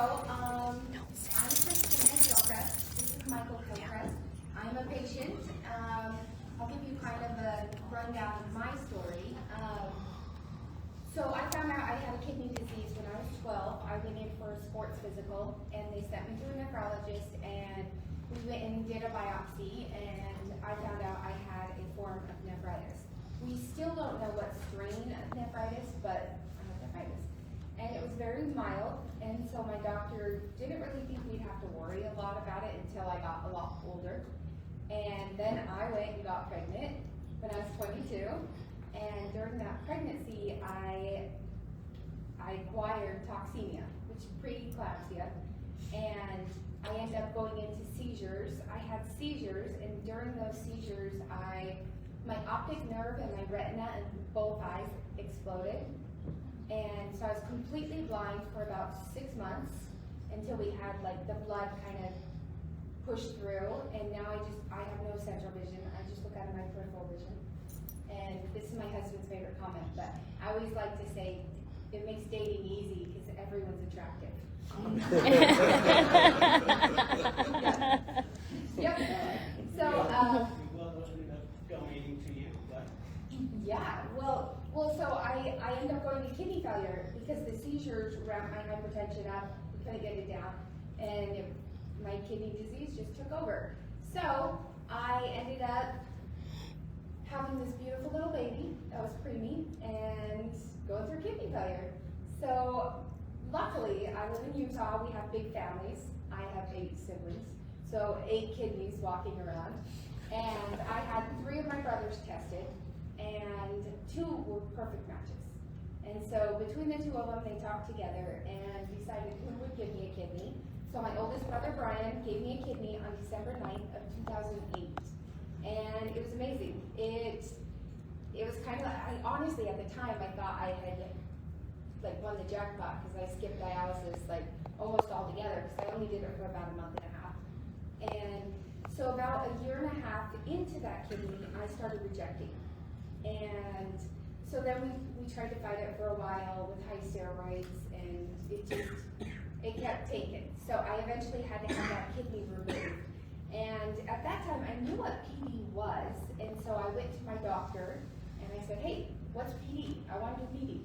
I'm Christina Gilchrist. This is Michael Gilchrist. I'm a patient. I'll give you kind of a rundown of my story. So I found out I had a kidney disease when I was 12. I went in for a sports physical, and they sent me to a nephrologist, and we went and did a biopsy, and I found out I had a form of nephritis. We still don't know what strain of nephritis, but I have nephritis. And it was very mild, and so my doctor didn't really think we'd have to worry a lot about it until I got a lot older. And then I went and got pregnant when I was 22, and during that pregnancy, I acquired toxemia, which is preeclampsia, and I ended up going into seizures. I had seizures, and during those seizures, my optic nerve and my retina in both eyes exploded. And so I was completely blind for about 6 months until we had like the blood kind of pushed through, and now I have no central vision. I just look out of my peripheral vision. And this is my husband's favorite comment, but I always like to say it makes dating easy because everyone's attractive. Yep. So donating to you, but yeah, well, so I ended up going to kidney failure because the seizures ramped my hypertension up. We couldn't get it down, and my kidney disease just took over. So I ended up having this beautiful little baby that was preemie and going through kidney failure. So luckily, I live in Utah. We have big families. I have 8 siblings, so 8 kidneys walking around. And I had 3 of my brothers tested, and 2 were perfect matches. And so between the 2 of them, they talked together and decided who would give me a kidney. So my oldest brother, Brian, gave me a kidney on December 9th of 2008. And it was amazing. It was kind of like, honestly, at the time, I thought I had like won the jackpot because I skipped dialysis like almost altogether because I only did it for about a month and a half. And so about a year and a half into that kidney, I started rejecting. And so then we tried to fight it for a while with high steroids, and it kept taking. So I eventually had to have that kidney removed. And at that time, I knew what PD was, and so I went to my doctor, and I said, hey, what's PD? I want to do PD.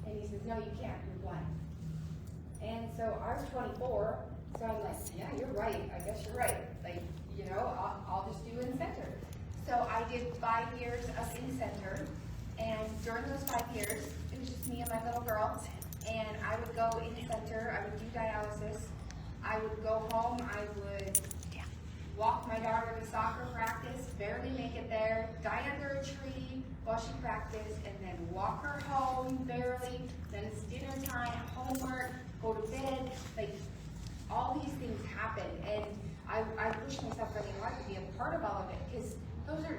And he says, no, you can't, you're blind. And so I was 24, so I'm like, yeah, you're right, I guess you're right. Like, you know, I'll just do in-center. So I did 5 years of in-center, and during those 5 years, it was just me and my little girl, and I would go in-center, I would do dialysis, I would go home, I would walk my daughter to soccer practice, barely make it there, die under a tree while she practiced, and then walk her home, barely, then it's dinner time, homework, go to bed, like, all these things happen, and I pushed myself really hard to be a part of all of it, because those are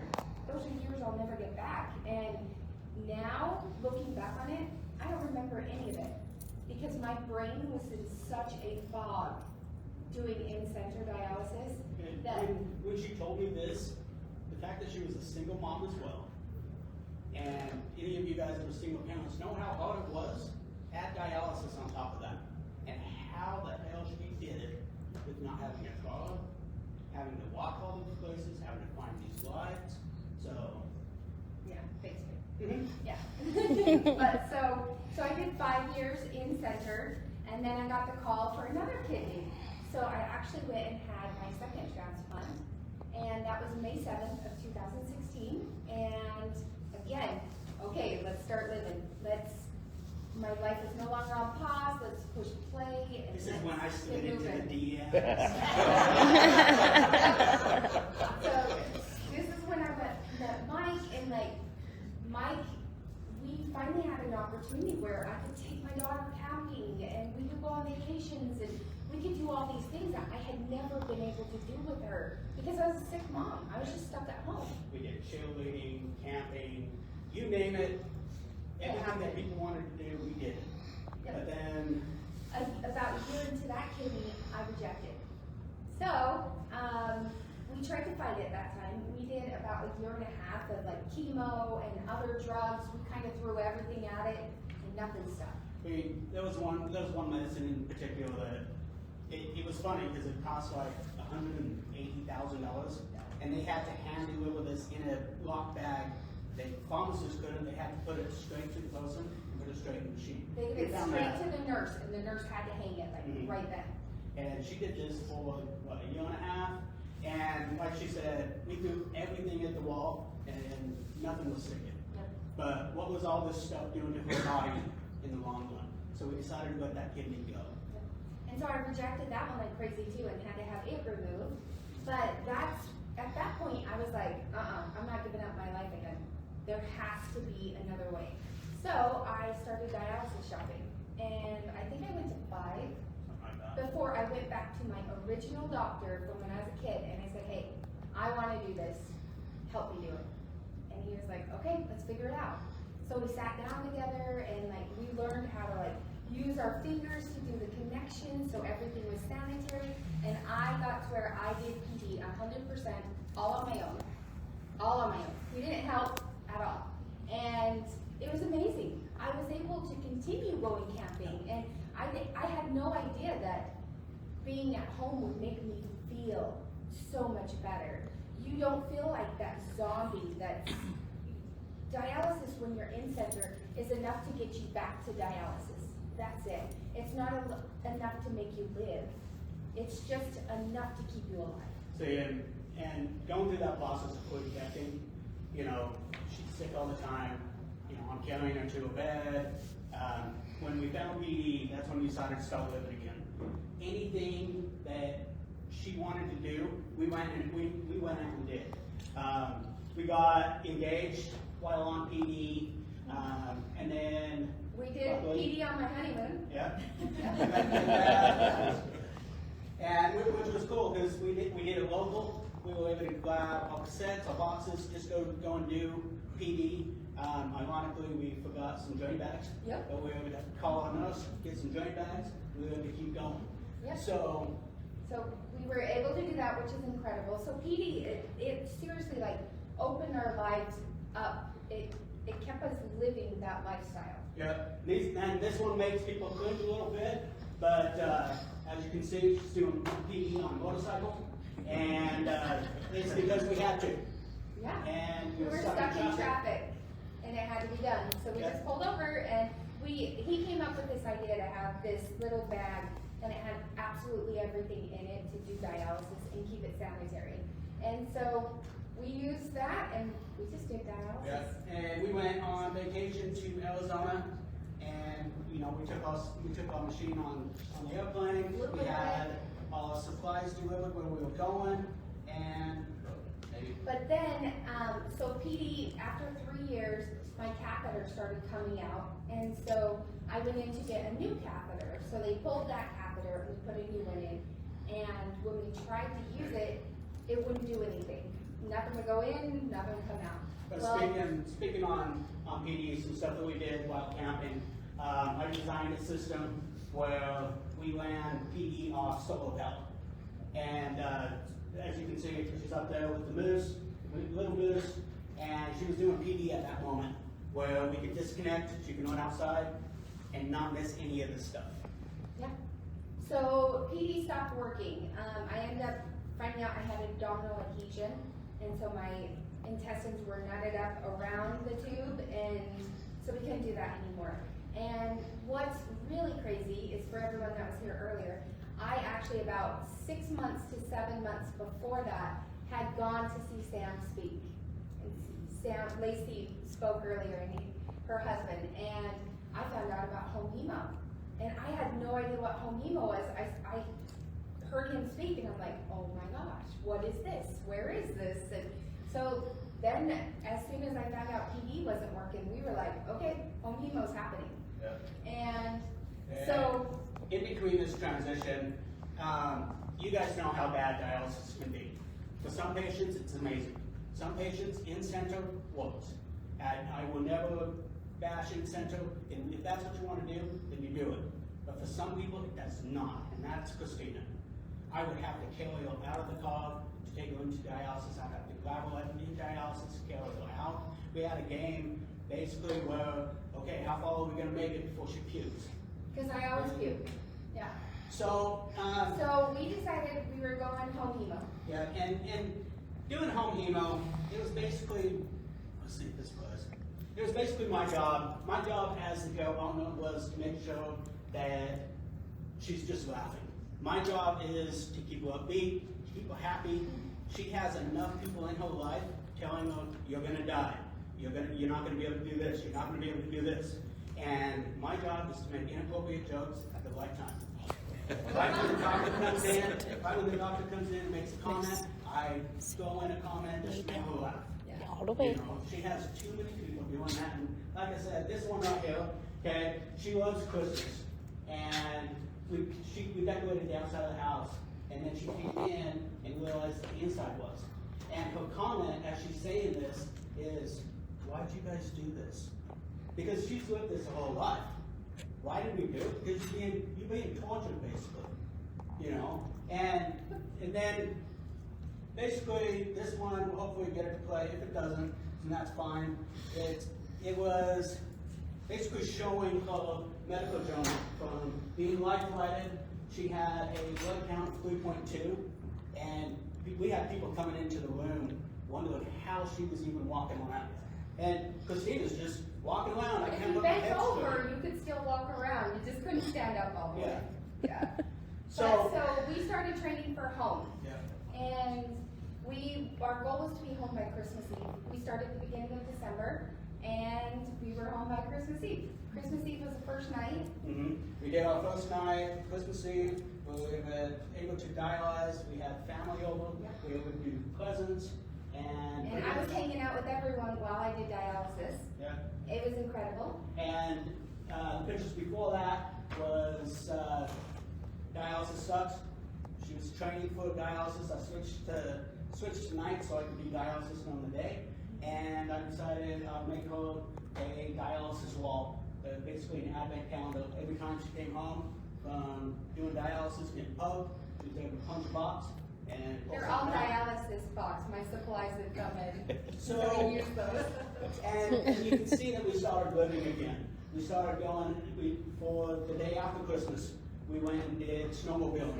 years I'll never get back, and now, looking back on it, I don't remember any of it, because my brain was in such a fog doing in-center dialysis. And when she told me this, the fact that she was a single mom as well, and any of you guys that are single parents know how hard it was, add dialysis on top of that, and how the hell she did it with not having a car, having to walk all these places, having to find these slides, so. Yeah, thanks, Mm-hmm. yeah. But so I did 5 years in-center, and then I got the call for another kidney. So I actually went and had my second transplant, and that was May 7th of 2016. And again, okay, let's start living. My life is no longer on pause. Let's push play. And This is when I slid into the DM. So this is when I met Mike, and like Mike, we finally had an opportunity where I could take my daughter camping, and we could go on vacations, and we could do all these things that I had never been able to do with her because I was a sick mom. I was just stuck at home. We did cheerleading, camping, you name it. Everything that people wanted to do, we did it. Yep. But then About a year into that kidney, I rejected. So we tried to fight it that time. We did about a year and a half of like chemo and other drugs. We kind of threw everything at it, and nothing stuck. there was one medicine in particular that funny because it cost like $180,000, and they had to hand deliver this in a locked bag. The pharmacists couldn't. They had to put it straight to the person and put it straight in the machine. They gave it straight to the nurse, and the nurse had to hang it like right then. And she did this for what, a year and a half. And like she said, we threw everything at the wall, and nothing was sticking. Yep. But what was all this stuff doing to her body in the long run? So we decided to let that kidney go. Yep. And so I rejected that one like crazy too, and had to have it removed. But at that point, I was like, I'm not giving up my life again. There has to be another way. So I started dialysis shopping, and I think I went to 5 before I went back to my original doctor from when I was a kid, and I said, hey, I want to do this, help me do it. And he was like, okay, let's figure it out. So we sat down together, and like we learned how to like use our fingers to do the connection so everything was sanitary, and I got to where I did PD 100% all on my own. All on my own. He didn't help at all. And it was amazing. I was able to continue going camping, and I had no idea that being at home would make me feel so much better. You don't feel like that zombie. That dialysis when you're in center is enough to get you back to dialysis. That's it. It's not enough to make you live. It's just enough to keep you alive. So and going through that process of food injecting, you know, she's sick all the time. You know, I'm carrying her to a bed. When we found PD, that's when we decided to start living again. Anything that she wanted to do, we went out and did. We got engaged while on PD, and then we did PD on my honeymoon. Yeah. And which was cool because we did it local. We were able to grab our cassettes, our boxes, just go and do PD. Ironically, we forgot some joint bags. Yep. But we were able to call on us, get some joint bags. We were able to keep going. Yep. So we were able to do that, which is incredible. So PD, it seriously like opened our lives up. It kept us living that lifestyle. yeah, and this one makes people cringe a little bit, but as you can see, she's doing PD on a motorcycle, and it's because we had to. Yeah. And we were stuck in traffic, and it had to be done. So we just pulled over, and he came up with this idea to have this little bag, and it had absolutely everything in it to do dialysis and keep it sanitary. And so we used that, and we just did dialysis. Yeah. And we went on vacation to Arizona, and you know we took our machine on the airplane. We had all our supplies delivered where we were going, and But then, so PD, after 3 years, my catheter started coming out, and so I went in to get a new catheter. So they pulled that catheter, and we put a new one in, and when we tried to use it, it wouldn't do anything. Nothing would go in, nothing would come out. But Well, speaking on PD, some stuff that we did while camping, I designed a system where we ran PD off solo pellet. And as you can see, she's up there with the moose, little moose, and she was doing PD at that moment where we could disconnect, she could run outside and not miss any of this stuff. yeah. So PD stopped working. I ended up finding out I had abdominal adhesion, and so my intestines were knotted up around the tube, and so we couldn't do that anymore. And what's really crazy is for everyone that was here earlier, I actually about 6 months to 7 months before that had gone to see Sam speak. And Lacey spoke earlier, and her husband, and I found out about home hemo. And I had no idea what home hemo was. I heard him speak, and I'm like, oh my gosh, what is this? Where is this? And so then, as soon as I found out PD wasn't working, we were like, okay, home hemo's happening. Yeah. And so, in between this transition, you guys know how bad dialysis can be. For some patients, it's amazing. Some patients in center works. And I will never bash in center. And if that's what you want to do, then you do it. But for some people, it does not. And that's Christina. I would have to carry her out of the car to take her into dialysis. I'd have to grab her into dialysis, carry her out. We had a game basically where, okay, how far are we going to make it before she pukes? because I always puke. Yeah. So, So we decided we were going home hemo. yeah, and doing home hemo, it was basically, let's see, it was basically my job. My job as the go owner was to make sure that she's just laughing. My job is to keep her upbeat, to keep her happy. She has enough people in her life telling her, you're gonna die. You're not gonna be able to do this. You're not gonna be able to do this. And my job is to make inappropriate jokes at the right time. Right when the doctor comes in and makes a comment, I throw in a comment just to make her laugh. All the way. You know, she has too many people doing that. And like I said, this one right here, okay, she loves Christmas. And we decorated the outside of the house. And then she came in and realized what the inside was. And her comment as she's saying this is, why'd you guys do this? Because she's lived this her whole life. Why did we do it? Because you're being tortured, basically. You know? And then, basically, this one, we'll hopefully get it to play. If it doesn't, then that's fine. It was basically showing her medical journal from being life-flighted. She had a blood count of 3.2, and we had people coming into the room wondering how she was even walking around. And Christina's just walking around. If you bent over, you could still walk around. You just couldn't stand up all the way. Yeah. So we started training for home. Yeah. And our goal was to be home by Christmas Eve. We started at the beginning of December, and we were home by Christmas Eve. Christmas Eve was the first night. Mm-hmm. We did our first night, Christmas Eve. We were able to dialyze. We had family over. Yep. We were able to do presents. And I was hanging out with everyone while I did dialysis. Yeah. It was incredible. And the pictures before that was dialysis sucks. She was training for dialysis. I switched to night so I could do dialysis on the day. And I decided I'd make her a dialysis wall, basically an advent calendar. Every time she came home from doing dialysis, getting poked, she was able to punch a box. And They're all dialysis box, my supplies that come in. So we use those. and you can see that we started living again. We started going, for the day after Christmas, we went and did snowmobiling.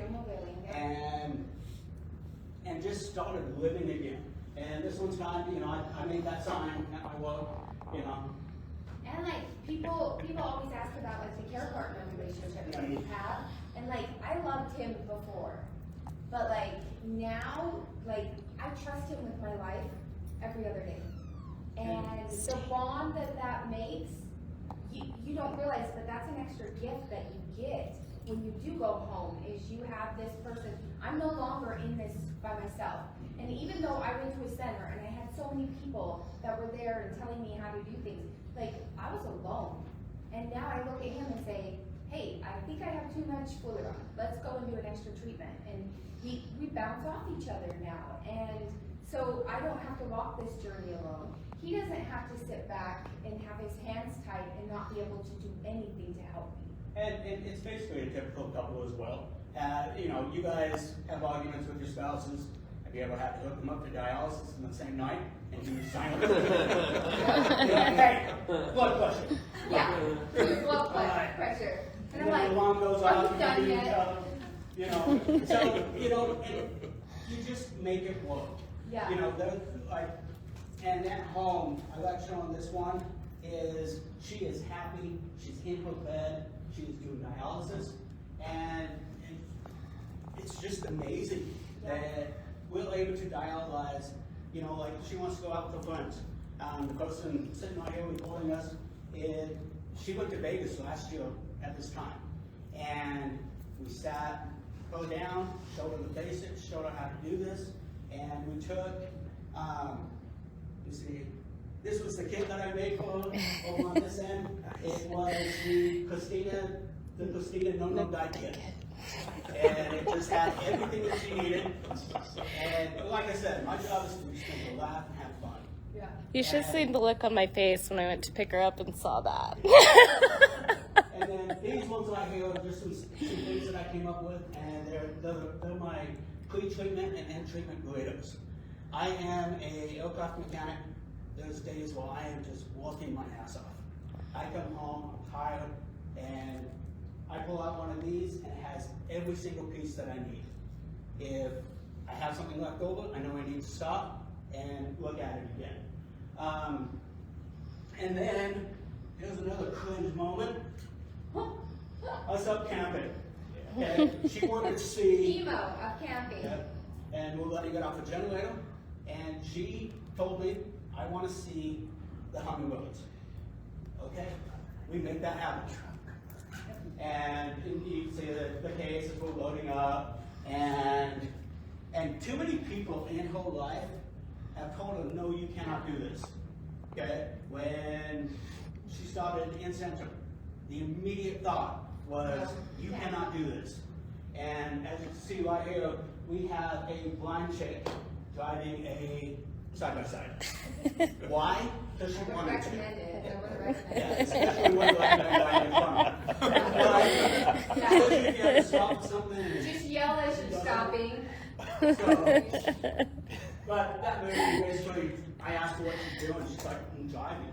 And just started living again. And this one's kind of, I made that sign at my work, And like, people always ask about like the care partner relationship that we have. And like, I loved him before. But like, now, like, I trust him with my life every other day. And the bond that makes, you don't realize, but that's an extra gift that you get when you do go home, is you have this person. I'm no longer in this by myself. And even though I went to a center and I had so many people that were there and telling me how to do things, like, I was alone. And now I look at him and say, hey, I think I have too much fluid on. Let's go and do an extra treatment. And we bounce off each other now. And so I don't have to walk this journey alone. He doesn't have to sit back and have his hands tied and not be able to do anything to help me. And it's basically a typical couple as well. You guys have arguments with your spouses. Have you ever had to hook them up to dialysis in the same night and do silent? Hey, blood pressure. Yeah, blood pressure. And I'm then like, the alarm goes are off. you done yet? So you just make it work. Yeah. And at home, I like showing this one, is she is happy, she's in her bed, she's doing dialysis, and it's just amazing that we're able to dialyze, like she wants to go out with her friends. The person sitting right here recording us, she went to Vegas last year at this time, and we sat her down, showed her the basics, showed her how to do this, and we took, this was the kit that I made for her over on this end. It was the Christina No Diet Kit. And it just had everything that she needed. And like I said, my job is to just make her laugh and have fun. Yeah. You should have seen the look on my face when I went to pick her up and saw that. And then these ones right here are just some things that I came up with, and they're my pre-treatment and end-treatment burritos. I am an aircraft mechanic. There's days where I am just working my ass off. I come home, I'm tired, and I pull out one of these and it has every single piece that I need. If I have something left over, I know I need to stop and look at it again. And then, here's another cringe moment. Us up camping. Okay? She wanted to see. Emo of camping. Yep. And we're letting it off the generator. And she told me, I want to see the hummingbirds. Okay? We make that happen. And you can see the case as we're loading up. And too many people in her life have told her, no, you cannot do this. Okay? When she started in center, the immediate thought was, you cannot do this. And as you can see right here, we have a blind chick driving a side-by-side. Why? Because she I would wanted to. recommend it. I would recommend Yeah, it. especially when you're driving in front. Especially if you have to stop something. and- Just yell as you're stopping. So, but that movie, basically, I asked her what she's doing, she's like, I'm driving.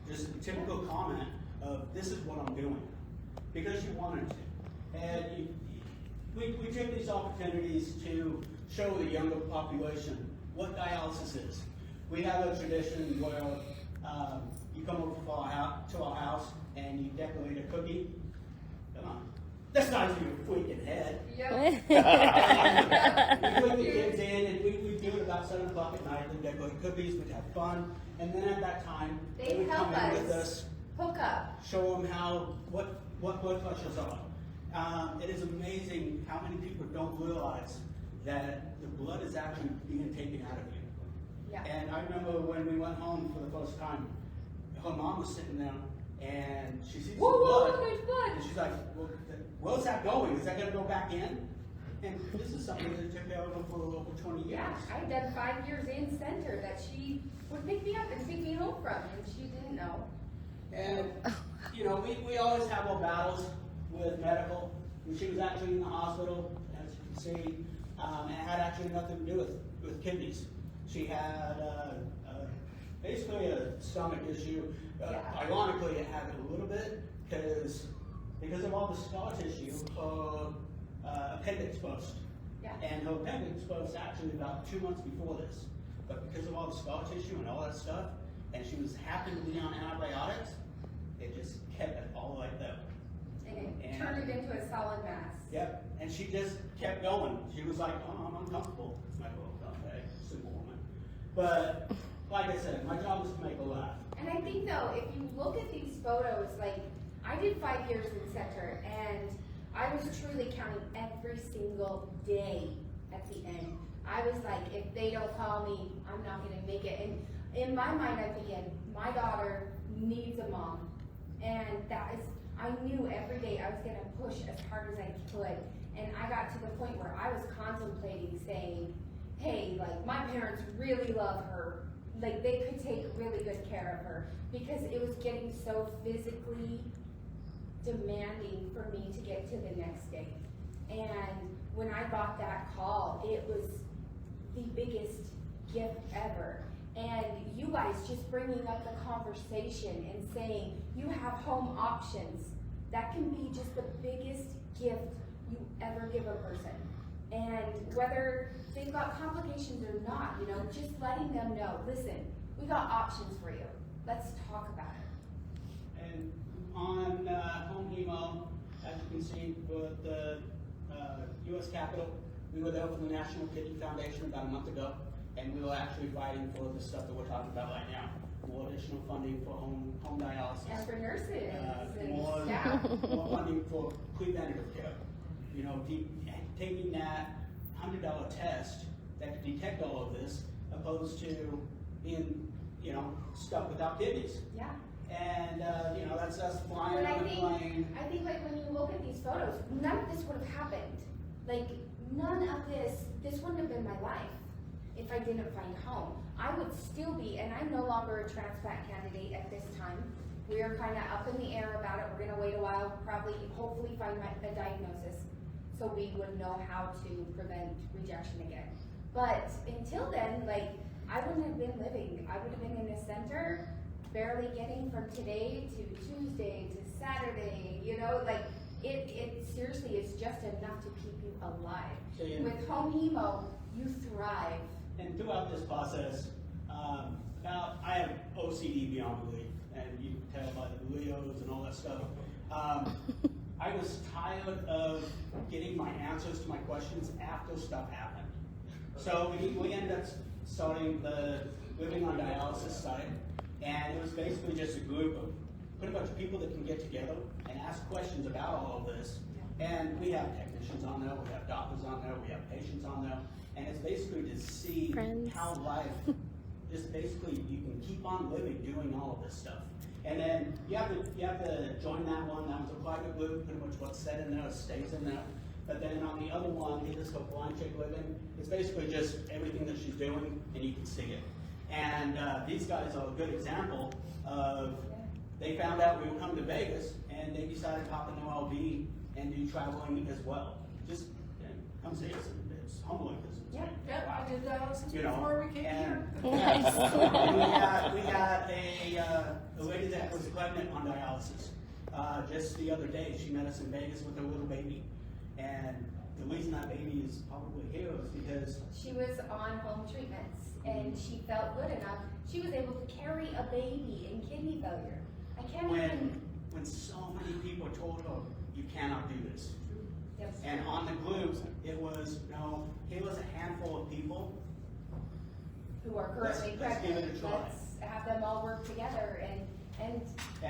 Just a typical comment of, this is what I'm doing. Because she wanted to. And we take these opportunities to show the younger population what dialysis is. We have a tradition where you come over to our house and you decorate a cookie. Come on. That's not your freaking head. Yep. We put the kids in and we do it about 7 o'clock at night. We decorate cookies, we'd have fun. And then at that time, They would come help in with us. us, Hook up. show them what blood pressures are. It is amazing how many people don't realize that the blood is actually being taken out of you. Yeah. And I remember when we went home for the first time, her mom was sitting there and she sees Whoa, some whoa, blood. there's blood. And she's like, well, where's that going? Is that going to go back in? And this is something that took care of her for over 20 years. Yeah, I'd done 5 years in center that she would pick me up and take me home from, and she didn't know. And, you know, we always have our battles with medical. When she was actually in the hospital, as you can see, it had actually nothing to do with kidneys. She had basically a stomach issue. Yeah. Ironically, it had it a little bit because of all the scar tissue, her appendix burst. Yeah. And her appendix burst actually about 2 months before this. But because of all the scar tissue and all that stuff, and she was happened to be on antibiotics, it just kept it all like that. And it turned it into a solid mass. Yep, and she just kept going. She was like, oh, I'm uncomfortable. I'm like, well, okay, simple woman. But, like I said, my job is to make her laugh. And I think though, if you look at these photos, like, I did 5 years in center, and I was truly counting every single day at the end. I was like, if they don't call me, I'm not gonna make it. And in my mind, I'm thinking, my daughter needs a mom. And that is, I knew every day I was gonna push as hard as I could. And I got to the point where I was contemplating saying, hey, like, my parents really love her. Like, they could take really good care of her, because it was getting so physically demanding for me to get to the next day. And when I got that call, it was the biggest gift ever. And you guys just bringing up the conversation and saying you have home options, that can be just the biggest gift you ever give a person. And whether they've got complications or not, you know, just letting them know, listen, we got options for you. Let's talk about it. And on home hemo, as you can see with the U.S. Capitol, we were there for the National Kidney Foundation about a month ago, and we were actually fighting for the stuff that we're talking about right now. More additional funding for home dialysis. And for nurses and more, staff. more funding for preventative care. You know, taking that $100 test that could detect all of this, opposed to being, you know, stuck without kidneys. Yeah. And, you know, that's us flying But on a plane. I think like when you look at these photos, none of this would have happened. Like, none of this wouldn't have been my life if I didn't find home. I would still be, and I'm no longer a transplant candidate at this time. We are kind of up in the air about it. We're gonna wait a while, hopefully find a diagnosis, so we would know how to prevent rejection again. But until then, like, I wouldn't have been living. I would have been in a center, barely getting from today to Tuesday to Saturday, you know, like, it seriously is just enough to keep you alive. So With home hemo, you thrive. And throughout this process, now I have OCD beyond belief, and you can tell by the videos and all that stuff. I was tired of getting my answers to my questions after stuff happened. So we ended up starting the Living on Dialysis site, and it was basically just a group of pretty much people that can get together and ask questions about all of this. And we have technicians on there, we have doctors on there, we have patients on there, and it's basically to see how life, just basically you can keep on living doing all of this stuff. And then you have to join that one. That was a private group. Pretty much what's said in there stays in there. But then on the other one, this called Blind Chick Living. It's basically just everything that she's doing, and you can see it. And these guys are a good example of. They found out we were coming to Vegas, and they decided to hop in their LV and do traveling as well. Just come see us. It's humbling. Yeah, I did dialysis You know, before we came here. we had a lady that was pregnant on dialysis. Just the other day, she met us in Vegas with her little baby. And the reason that baby is probably here is because She was on home treatments, and she felt good enough. She was able to carry a baby in kidney failure. I can't even. when so many people told her, you cannot do this. Yes. And on the groups, it was, no, here was a handful of people. Who are currently Let's give it pregnant. a try. Let's have them all work together, and And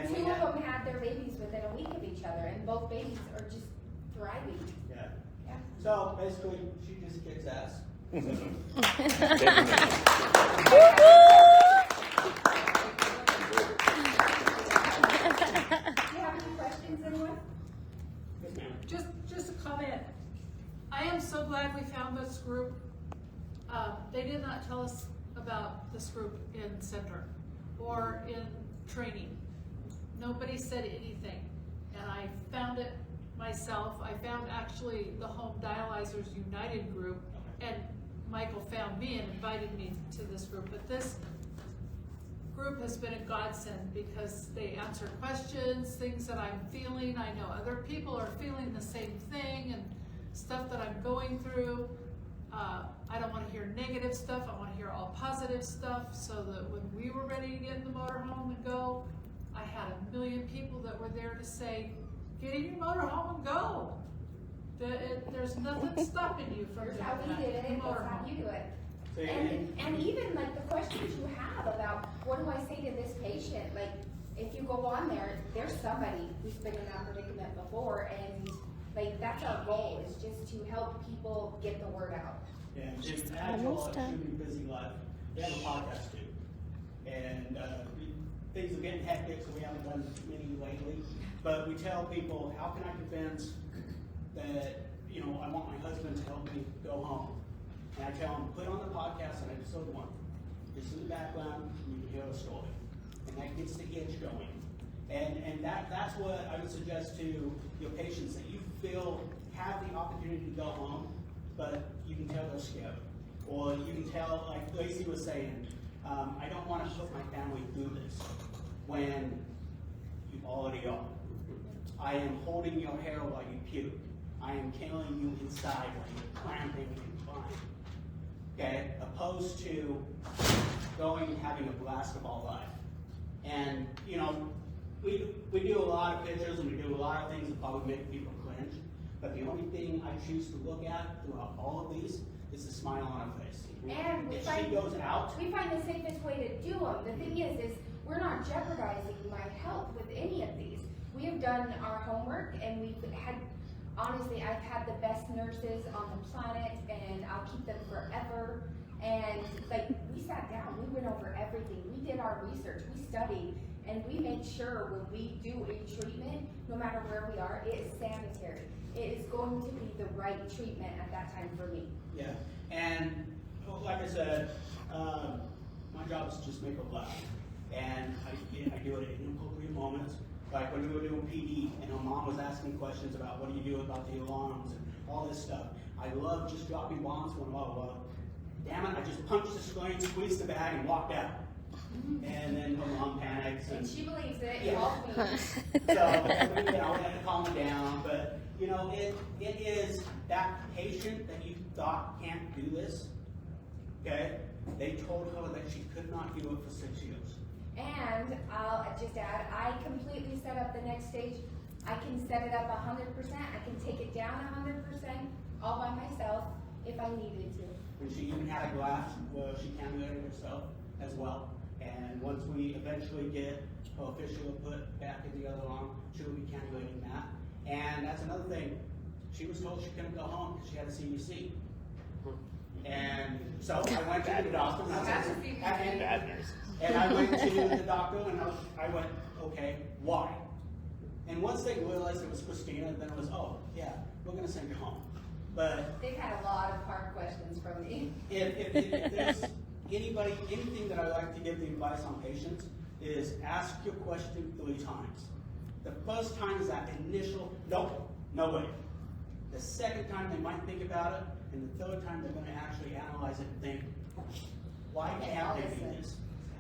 two we of had- them had their babies within a week of each other, and both babies are just thriving. Yeah. Yeah. So basically, she just kicks ass. Do you have any questions, anyone? Yes, ma'am. Just a comment. I am so glad we found this group. They did not tell us about this group in center or in training. Nobody said anything. And I found it myself. I found actually the Home Dialyzers United group, and Michael found me and invited me to this group. But this group has been a godsend because they answer questions, things that I'm feeling. I know other people are feeling the same thing and stuff that I'm going through. I don't want to hear negative stuff. I want to hear all positive stuff, so that when we were ready to get in the motorhome and go, I had 1 million people that were there to say, get in your motorhome and go. There's nothing stopping you from Here's doing how we that did it, in the that's how motorhome. you do it. So, And even like the questions you have about, what do I say to this patient? Like, if you go on there, there's somebody who's been in that predicament before, and like, that's our goal, is just to help people get the word out. yeah, just actual shooting busy life. We have a podcast too. And things are getting hectic, so we haven't done many lately. But we tell people, how can I convince that, you know, I want my husband to help me go home. And I tell them, put on the podcast on episode 1. Just in the background, you can hear a story. And that gets the itch going. And that's what I would suggest to your patients, that you feel, have the opportunity to go home, but you can tell they're scared. Or you can tell, like Lacey was saying, I don't want to put my family through this when you already are. I am holding your hair while you puke. I am killing you inside while you're clamping and crying. Okay? Opposed to going and having a blast of all life. And, you know, we do a lot of pictures and we do a lot of things that probably make people cringe. But the only thing I choose to look at throughout all of these is a smile on her face. And if she goes out, we find the safest way to do them. The thing is we're not jeopardizing my health with any of these. We have done our homework, and we've had, honestly, I've had the best nurses on the planet, and I'll keep them forever. And like, we sat down, we went over everything, we did our research, we studied, and we make sure when we do a treatment, no matter where we are, it is sanitary. It is going to be the right treatment at that time for me. yeah. And like I said, my job is to just make her laugh. And I do it in appropriate moments. Like when we were doing PD and her mom was asking questions about what do you do about the alarms and all this stuff. I love just dropping bombs when, damn it, I just punched the screen, squeezed the bag, and walked out. And then her mom panics And and she believes it, Yeah. involves me. so, we have to calm her down, but, you know, it is that patient that you thought can't do this, okay? They told her that she could not do it for 6 years. And I'll just add, I completely set up the next stage. I can set it up 100%, I can take it down 100% all by myself if I needed to. And she even had a glass where she cannulated herself as well. And once we eventually get her official put back in the other arm, she'll be cannulating that. And that's another thing, she was told she couldn't go home because she had a CBC. And so I went to the doctor and I said, and I went to the doctor and I went, okay, why? And once they realized it was Christina, then it was, oh, yeah, we're gonna send you home. But They've had a lot of hard questions from me. if there's anything that I like to give the advice on patients is ask your question 3 times. The first time is that initial, nope, no way. The second time they might think about it, and the third time they're gonna actually analyze it and think, why can't they do this?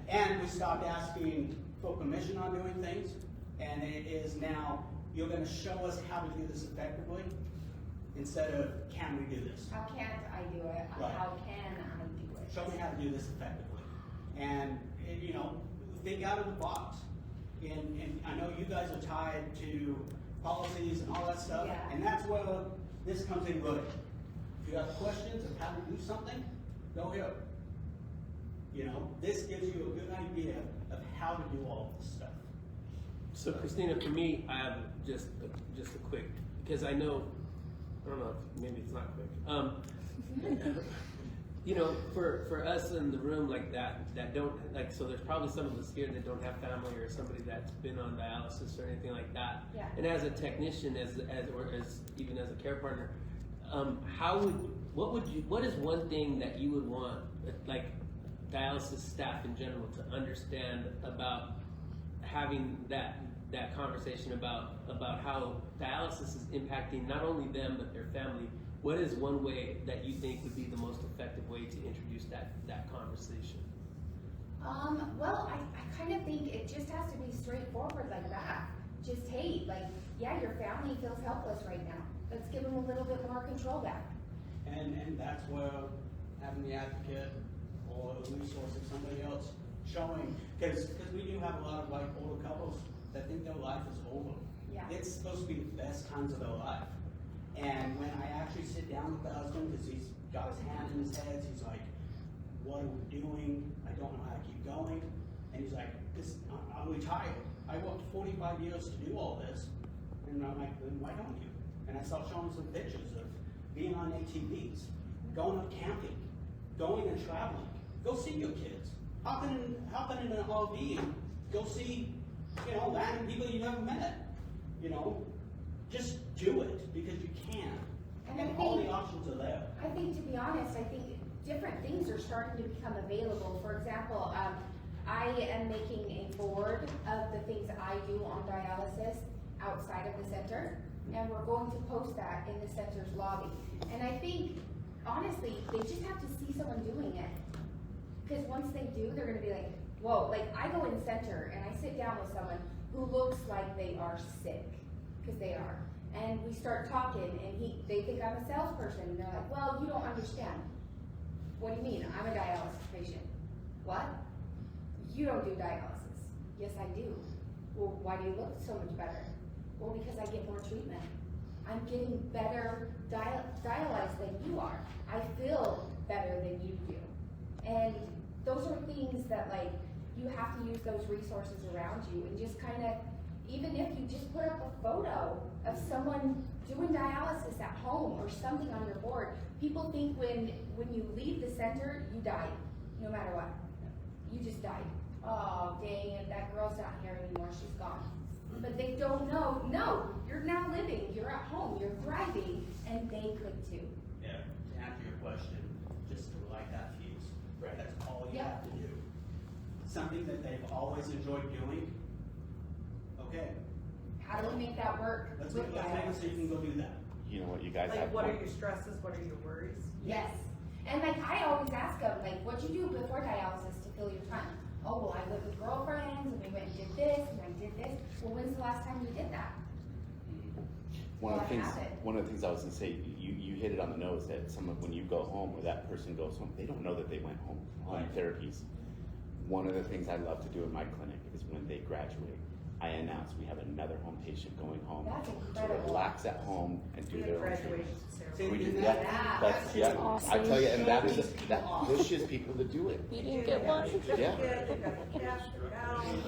And we stopped asking for permission on doing things, and it is now, you're gonna show us how to do this effectively, instead of, can we do this? How can't I do it? Right. How can I do it? Show me how to do this effectively. And, you know, think out of the box. And I know you guys are tied to policies and all that stuff, Yeah. and that's where this comes in good. If you have questions of how to do something, go here. You know, this gives you a good idea of how to do all of this stuff. So Christina, for me, I have just a quick, because I know, I don't know, maybe it's not quick. You know, for us in the room like that don't, like, so there's probably some of us here that don't have family or somebody that's been on dialysis or anything like that. Yeah. And as a technician, or even as a care partner, what is one thing that you would want, like, dialysis staff in general to understand about having that conversation about how dialysis is impacting not only them but their family? What is one way that you think would be the most effective way to introduce that conversation? Well, I kind of think it just has to be straightforward like that. Just, hey, like, yeah, your family feels helpless right now. Let's give them a little bit more control back. And that's where having the advocate or a resource of somebody else showing, because we do have a lot of like older couples that think their life is over. Yeah. It's supposed to be the best times of their life. And when I actually sit down with the husband, because he's got his hand in his head, he's like, what are we doing? I don't know how to keep going. And he's like, I'm retired. I worked 45 years to do all this. And I'm like, then why don't you? And I start showing some pictures of being on ATVs, going up camping, going and traveling. Go see your kids. Hopping in an RV and go see, you know, random people you never met. You know, just do it because you can. And all the options are there. I think, to be honest, I think different things are starting to become available. For example, I am making a board of the things I do on dialysis outside of the center, and we're going to post that in the center's lobby. And I think, honestly, they just have to see someone doing it. Because once they do, they're gonna be like, whoa, like I go in center and I sit down with someone who looks like they are sick, because they are. And we start talking and they think I'm a salesperson, and they're like, well, you don't understand. What do you mean? I'm a dialysis patient. What? You don't do dialysis. Yes, I do. Well, why do you look so much better? Well, because I get more treatment. I'm getting better dialyzed than you are. I feel better than you do. And those are things that, like, you have to use those resources around you and just kind of, even if you just put up a photo of someone doing dialysis at home or something on your board. People think when you leave the center, you died, no matter what. You just died. Oh, dang it, that girl's not here anymore, she's gone. But they don't know, no, you're now living, you're at home, you're thriving, and they could too. Yeah, to answer your question, just to light that fuse. Right. That's all you Yeah. have to do. Something that they've always enjoyed doing. Okay, How do we make that work let's with make it so you can go do that. You know what you guys Like, have. what are your stresses, what are your worries? Yes. And like I always ask them, like, what'd you do before dialysis to fill your time? oh, well, I went with girlfriends, and we went and did this, and I did this. Well, when's the last time you did that? One of the Well, I things, haven't. one of the things I was gonna say, you hit it on the nose, that when you go home or that person goes home, they don't know that they went home on Right. therapies. One of the things I love to do in my clinic is when they graduate, I announce we have another home patient going home That's to incredible. relax at home and do their own Graduation treatments. ceremony. We do Yeah. that. Yeah. That's, yeah, Awesome. I tell you, and that pushes people to do it. You didn't get one? Yeah.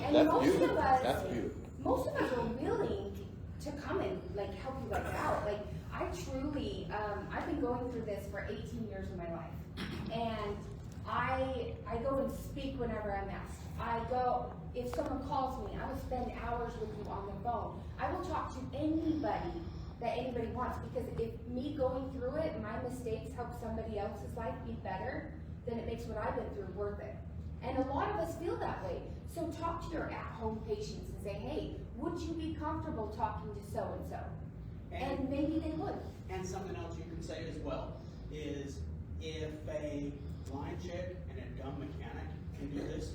And That's most beautiful. of us, That's beautiful. most of us are willing to come and like help you guys out. Like I truly, I've been going through this for 18 years of my life, and I go and speak whenever I'm asked. I go, if someone calls me, I will spend hours with you on the phone. I will talk to anybody that anybody wants, because if me going through it, my mistakes help somebody else's life be better, then it makes what I've been through worth it. And a lot of us feel that way. So talk to your at-home patients and say, hey, would you be comfortable talking to so-and-so? And maybe they would. And something else you can say as well is if a blind chick and a dumb mechanic can do this,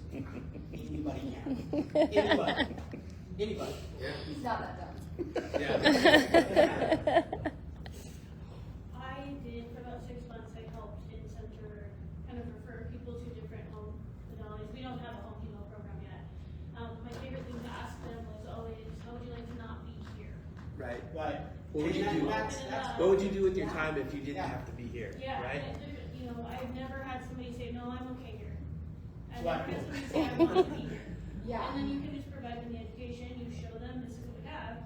anybody can. Anybody. He's not that dumb. I did for about 6 months. I helped in center kind of refer people to different home modalities. We don't have a home chemo program yet. My favorite thing to ask them was always, how would you like to not be here? Right. Right. What would you And do? that's- What would you do with your time if you didn't have to be here? Yeah, Right? you know, I've never had somebody say, no, I'm okay here. I've Right. never had somebody say, I want to be here. Yeah. And then you can just provide them the education, you show them, this is what we have,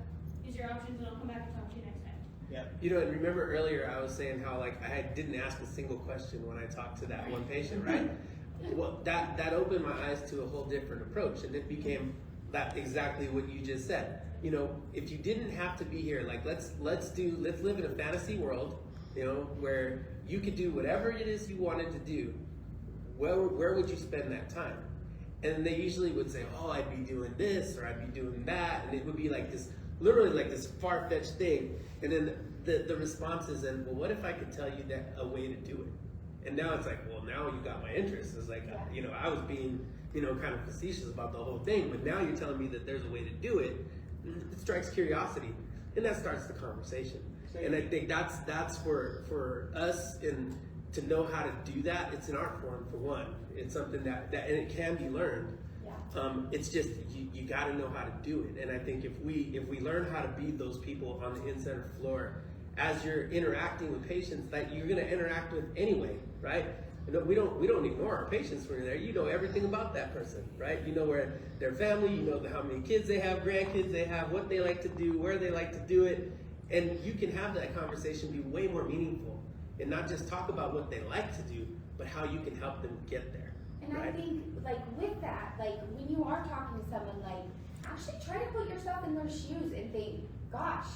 these are your options, and I'll come back and talk to you next time. Yeah. You know, and remember earlier I was saying how like I didn't ask a single question when I talked to that one patient, right? Well, that opened my eyes to a whole different approach, and it became that exactly what you just said. You know, if you didn't have to be here, like let's live in a fantasy world, you know, where you could do whatever it is you wanted to do. Where would you spend that time? And they usually would say, oh, I'd be doing this or I'd be doing that, and it would be like this, literally like this far-fetched thing. And then the response is, well, what if I could tell you that a way to do it? And now it's like, well, now you got my interest. It's like, you know, I was being, you know, kind of facetious about the whole thing, but now you're telling me that there's a way to do it. It strikes curiosity, and that starts the conversation. And I think that's for us, and to know how to do that. It's an art form for one. It's something that and it can be learned. Yeah. It's just you got to know how to do it. And I think if we learn how to be those people on the in-center floor, as you're interacting with patients that you're going to interact with anyway, right? You know, we don't ignore our patients when we're there. You know everything about that person, right? You know where their family, you know how many kids they have, grandkids they have, what they like to do, where they like to do it, and you can have that conversation be way more meaningful and not just talk about what they like to do, but how you can help them get there. And right? I think, like, with that, like, when you are talking to someone, like, actually try to put yourself in their shoes and think, gosh,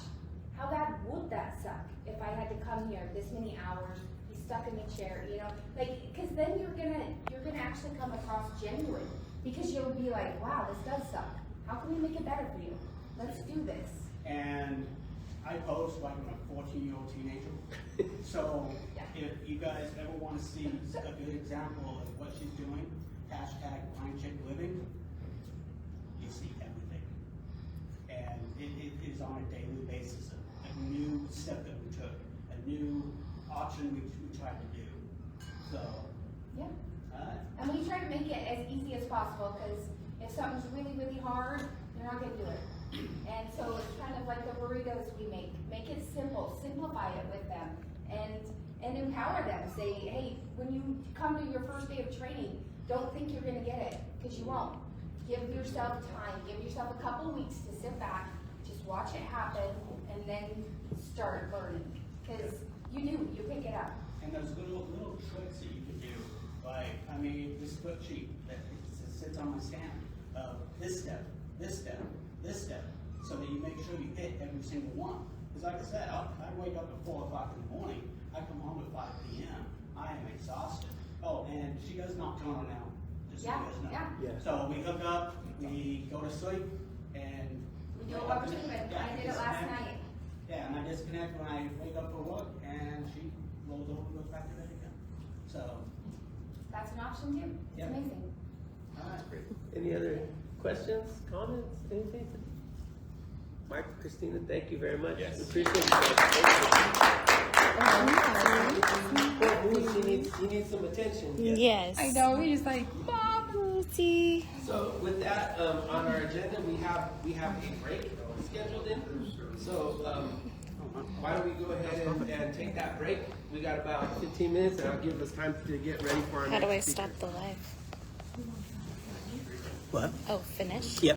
how bad would that suck if I had to come here this many hours, be stuck in the chair, you know? Like, because then you're gonna actually come across genuine, because you'll be like, wow, this does suck. How can we make it better for you? Let's do this. And I post like I'm a 14-year-old teenager. So if you guys ever want to see a good example of what she's doing, hashtag blind chick living, you see everything. And it is on a daily basis, a new step that we took, a new option we tried to do. So, Yeah. alright. And we try to make it as easy as possible, because if something's really, really hard, you're not gonna do it. And so it's kind of like the burritos we make. Make it simple, simplify it with them, and empower them. Say, hey, when you come to your first day of training, don't think you're gonna get it, because you won't. Give yourself time, give yourself a couple weeks to sit back, just watch it happen, and then start learning. Because you pick it up. And those little tricks that you can do, like, I mean, this flip sheet that sits on my stand, this step, this step, this step, so that you make sure you hit every single one. Because like I said, I wake up at 4 o'clock in the morning, I come home at 5 p.m., I am exhausted. Oh, and she does nocturnal now, just so you guys know. Yeah. So we hook up, we go to sleep, and We do a rubber treatment. I did it last night. yeah, and I disconnect when I wake up for work, and she rolls over and goes back to bed again. So, That's an option too. It's Yeah. amazing. Great. Any other questions, comments, anything? Mike, Christina, thank you very much. Yes. We appreciate it. Poor Moose, he needs some attention. Yes. I know, he's like, Mom. Lucy. So with that, on our agenda, we have a break scheduled in. So why don't we go ahead and take that break? We got about 15 minutes, and I'll give us time to get ready for our How do I next speaker. stop the live? What? Oh, finish? Yep.